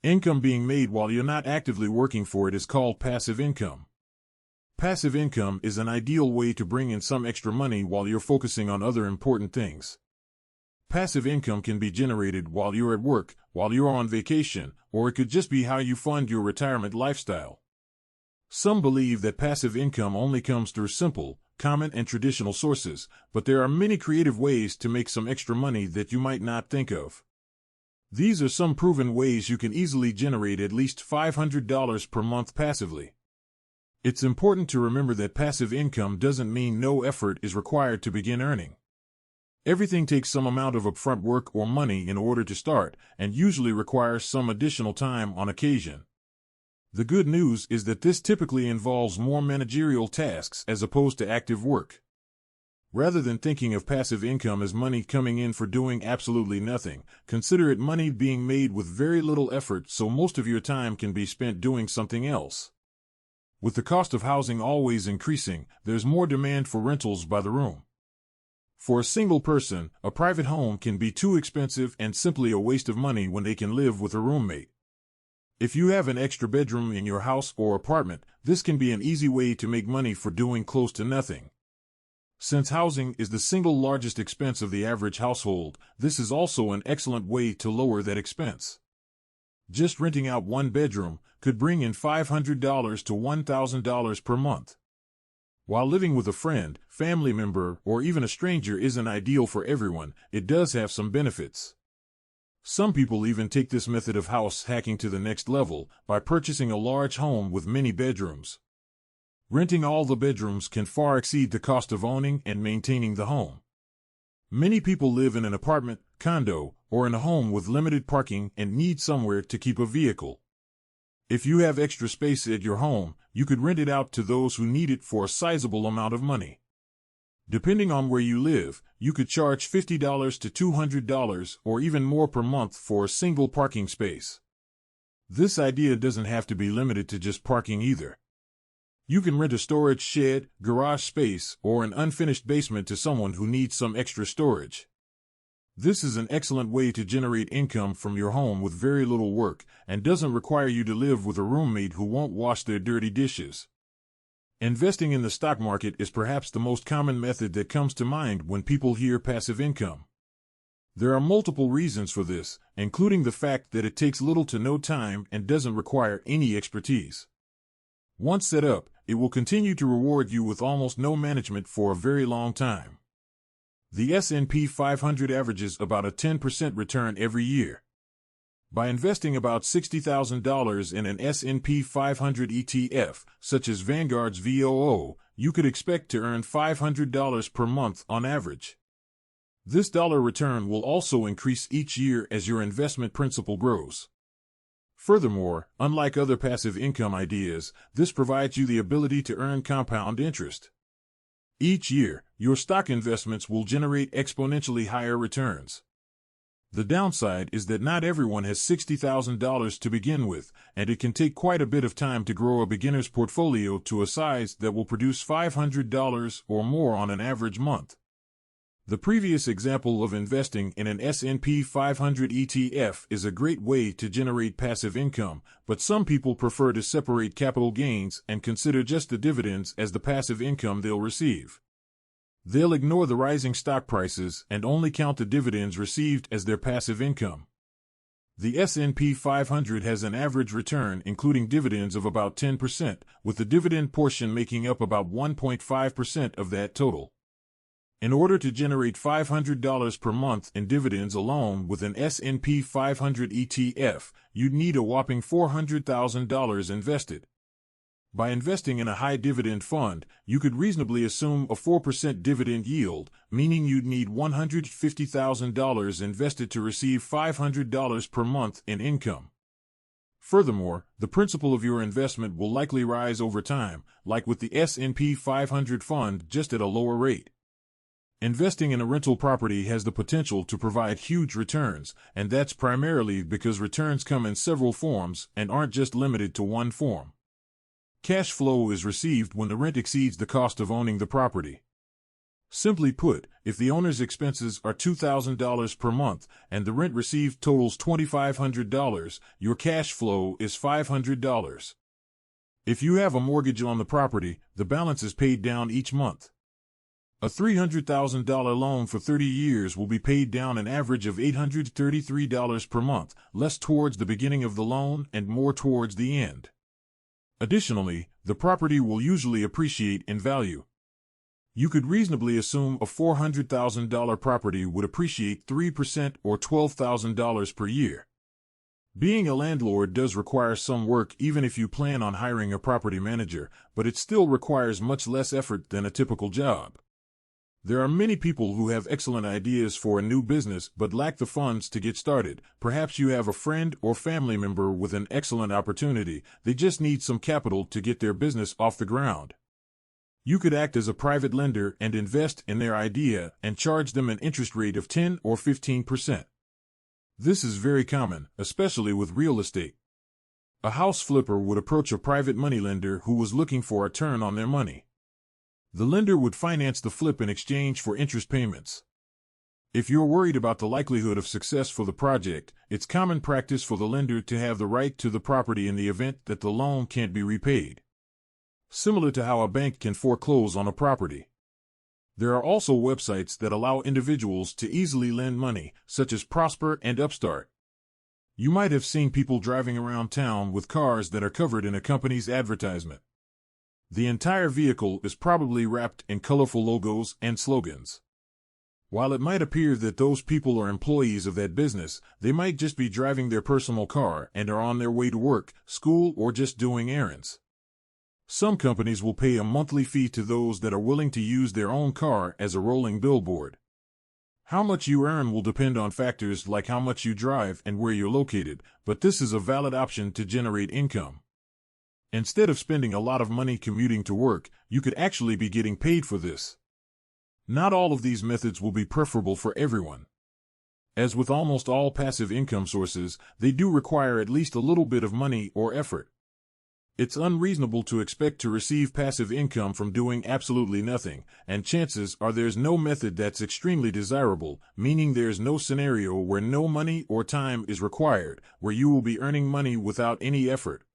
Income being made while you're not actively working for it is called passive income. Passive income is an ideal way to bring in some extra money while you're focusing on other important things. Passive income can be generated while you're at work, while you're on vacation, or it could just be how you fund your retirement lifestyle. Some believe that passive income only comes through simple, common, and traditional sources, but there are many creative ways to make some extra money that you might not think of. These are some proven ways you can easily generate at least $500 per month passively. It's important to remember that passive income doesn't mean no effort is required to begin earning. Everything takes some amount of upfront work or money in order to start, and usually requires some additional time on occasion. The good news is that this typically involves more managerial tasks as opposed to active work. Rather than thinking of passive income as money coming in for doing absolutely nothing, consider it money being made with very little effort, so most of your time can be spent doing something else. With the cost of housing always increasing, there's more demand for rentals by the room. For a single person, a private home can be too expensive and simply a waste of money when they can live with a roommate. If you have an extra bedroom in your house or apartment, this can be an easy way to make money for doing close to nothing. Since housing is the single largest expense of the average household, this is also an excellent way to lower that expense. Just renting out one bedroom could bring in $500 to $1,000 per month. While living with a friend, family member, or even a stranger isn't ideal for everyone, it does have some benefits. Some people even take this method of house hacking to the next level by purchasing a large home with many bedrooms. Renting all the bedrooms can far exceed the cost of owning and maintaining the home. Many people live in an apartment, condo, or in a home with limited parking and need somewhere to keep a vehicle. If you have extra space at your home, you could rent it out to those who need it for a sizable amount of money. Depending on where you live, you could charge $50 to $200 or even more per month for a single parking space. This idea doesn't have to be limited to just parking either. You can rent a storage shed, garage space, or an unfinished basement to someone who needs some extra storage. This is an excellent way to generate income from your home with very little work and doesn't require you to live with a roommate who won't wash their dirty dishes. Investing in the stock market is perhaps the most common method that comes to mind when people hear passive income. There are multiple reasons for this, including the fact that it takes little to no time and doesn't require any expertise. Once set up, it will continue to reward you with almost no management for a very long time. The S&P 500 averages about a 10% return every year. By investing about $60,000 in an S&P 500 ETF, such as Vanguard's VOO, you could expect to earn $500 per month on average. This dollar return will also increase each year as your investment principal grows. Furthermore, unlike other passive income ideas, this provides you the ability to earn compound interest. Each year, your stock investments will generate exponentially higher returns. The downside is that not everyone has $60,000 to begin with, and it can take quite a bit of time to grow a beginner's portfolio to a size that will produce $500 or more on an average month. The previous example of investing in an S&P 500 ETF is a great way to generate passive income, but some people prefer to separate capital gains and consider just the dividends as the passive income they'll receive. They'll ignore the rising stock prices and only count the dividends received as their passive income. The S&P 500 has an average return including dividends of about 10%, with the dividend portion making up about 1.5% of that total. In order to generate $500 per month in dividends alone with an S&P 500 ETF, you'd need a whopping $400,000 invested. By investing in a high dividend fund, you could reasonably assume a 4% dividend yield, meaning you'd need $150,000 invested to receive $500 per month in income. Furthermore, the principal of your investment will likely rise over time, like with the S&P 500 fund, just at a lower rate. Investing in a rental property has the potential to provide huge returns, and that's primarily because returns come in several forms and aren't just limited to one form. Cash flow is received when the rent exceeds the cost of owning the property. Simply put, if the owner's expenses are $2,000 per month and the rent received totals $2,500, your cash flow is $500. If you have a mortgage on the property, the balance is paid down each month. A $300,000 loan for 30 years will be paid down an average of $833 per month, less towards the beginning of the loan and more towards the end. Additionally, the property will usually appreciate in value. You could reasonably assume a $400,000 property would appreciate 3% or $12,000 per year. Being a landlord does require some work even if you plan on hiring a property manager, but it still requires much less effort than a typical job. There are many people who have excellent ideas for a new business but lack the funds to get started. Perhaps you have a friend or family member with an excellent opportunity. They just need some capital to get their business off the ground. You could act as a private lender and invest in their idea and charge them an interest rate of 10 or 15%. This is very common, especially with real estate. A house flipper would approach a private moneylender who was looking for a turn on their money. The lender would finance the flip in exchange for interest payments. If you're worried about the likelihood of success for the project, it's common practice for the lender to have the right to the property in the event that the loan can't be repaid. Similar to how a bank can foreclose on a property. There are also websites that allow individuals to easily lend money, such as Prosper and Upstart. You might have seen people driving around town with cars that are covered in a company's advertisement. The entire vehicle is probably wrapped in colorful logos and slogans. While it might appear that those people are employees of that business, they might just be driving their personal car and are on their way to work, school, or just doing errands. Some companies will pay a monthly fee to those that are willing to use their own car as a rolling billboard. How much you earn will depend on factors like how much you drive and where you're located, but this is a valid option to generate income. Instead of spending a lot of money commuting to work, you could actually be getting paid for this. Not all of these methods will be preferable for everyone. As with almost all passive income sources, they do require at least a little bit of money or effort. It's unreasonable to expect to receive passive income from doing absolutely nothing, and chances are there's no method that's extremely desirable, meaning there's no scenario where no money or time is required, where you will be earning money without any effort.